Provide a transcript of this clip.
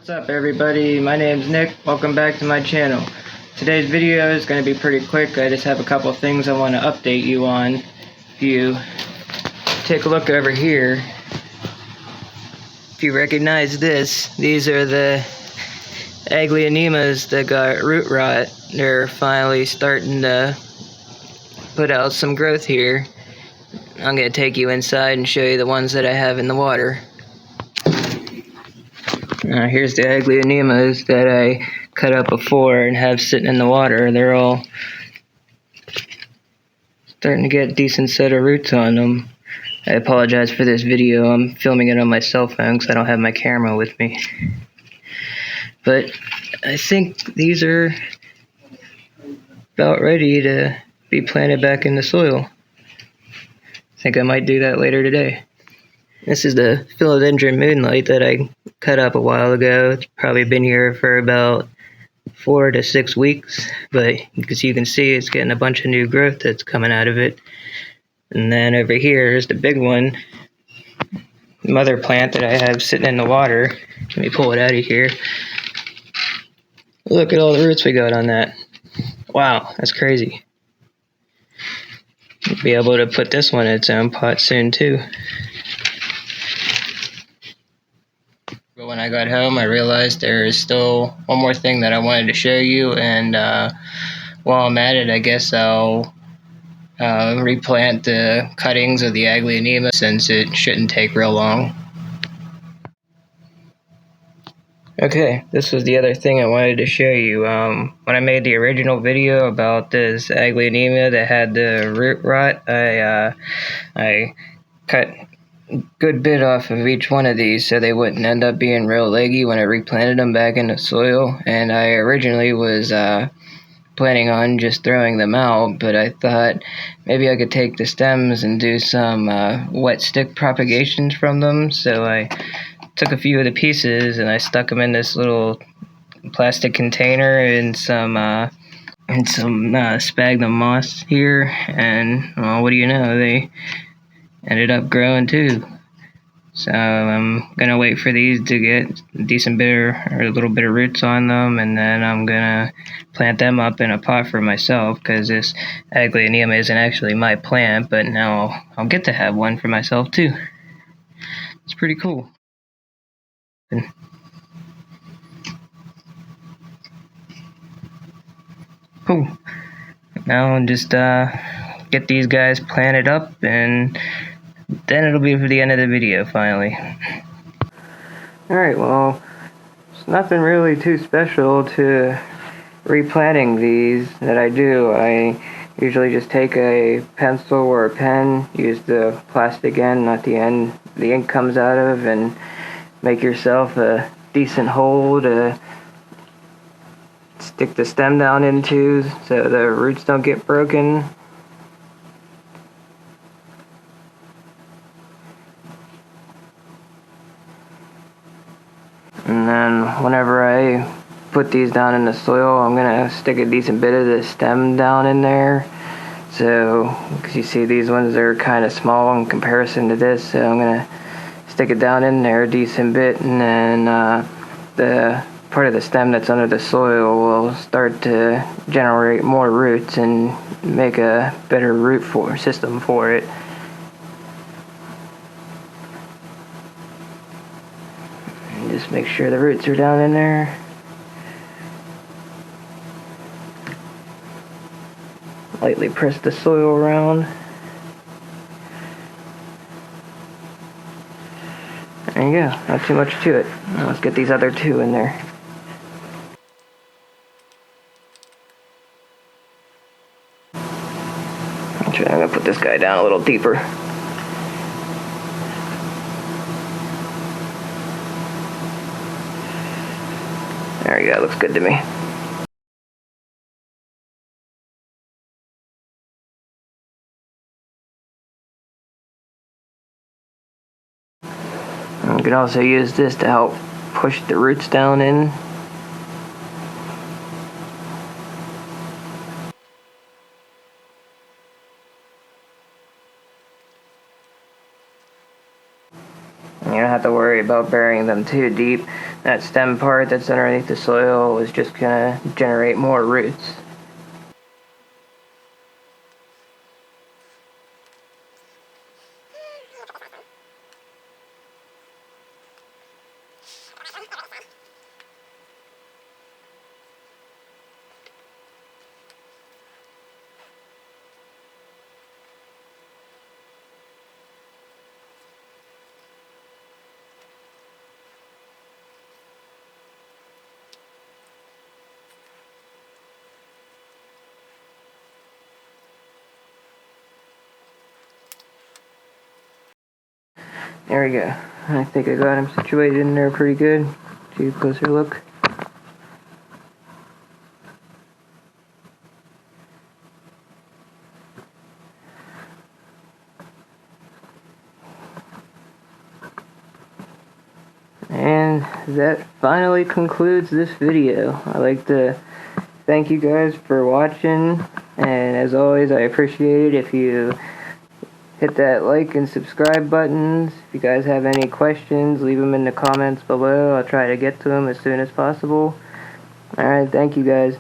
What's up everybody, my name's Nick, welcome back to my channel. Today's video is going to be pretty quick. I just have a couple of things I want to update you on. If you take a look over here, if you recognize this, these are the Aglaonemas that got root rot. They're finally starting to put out some growth here. I'm going to take you inside and show you the ones that I have in the water. Here's the Aglaonemas that I cut up before and have sitting in the water. They're all starting to get a decent set of roots on them. I apologize for this video. I'm filming it on my cell phone because I don't have my camera with me. But I think these are about ready to be planted back in the soil. I think I might do that later today. This is the Philodendron Moonlight that I cut up a while ago. It's probably been here for about 4 to 6 weeks, but as you can see, it's getting a bunch of new growth that's coming out of it. And then over here is the big one, mother plant that I have sitting in the water. Let me pull it out of here. Look at all the roots we got on that. Wow, that's crazy. We'll be able to put this one in its own pot soon too. But when I got home, I realized there is still one more thing that I wanted to show you, and while I'm at it, I guess I'll replant the cuttings of the Aglaonema since it shouldn't take real long. Okay, this was the other thing I wanted to show you. When I made the original video about this Aglaonema that had the root rot, I cut a good bit off of each one of these so they wouldn't end up being real leggy when I replanted them back in the soil. And I originally was planning on just throwing them out, but I thought maybe I could take the stems and do some wet stick propagations from them. So I took a few of the pieces and I stuck them in this little plastic container and some sphagnum moss here, and well, what do you know, they ended up growing too. So I'm gonna wait for these to get a decent bit or a little bit of roots on them, and then I'm gonna plant them up in a pot for myself, because this Aglaonema isn't actually my plant, but now I'll get to have one for myself too. It's pretty cool. Cool. Now I'll just get these guys planted up, and then it'll be for the end of the video finally. Alright, well, it's nothing really too special to replanting these that I do. I usually just take a pencil or a pen, use the plastic end, not the end the ink comes out of, and make yourself a decent hole to stick the stem down into so the roots don't get broken. And then whenever I put these down in the soil, I'm gonna stick a decent bit of the stem down in there. So, because you see these ones are kind of small in comparison to this, so I'm gonna stick it down in there a decent bit, and then the part of the stem that's under the soil will start to generate more roots and make a better root system for it. And just make sure the roots are down in there. Lightly press the soil around. There you go, not too much to it. Now let's get these other two in there. I'm gonna put this guy down a little deeper. There you go, looks good to me. You can also use this to help push the roots down in. You don't have to worry about burying them too deep. that stem part that's underneath the soil was just gonna generate more roots. There we go. I think I got him situated in there pretty good. Take a closer look. And that finally concludes this video. I'd like to thank you guys for watching, and as always, I appreciate it if you hit that like and subscribe buttons. If you guys have any questions, leave them in the comments below. I'll try to get to them as soon as possible. Alright, thank you guys.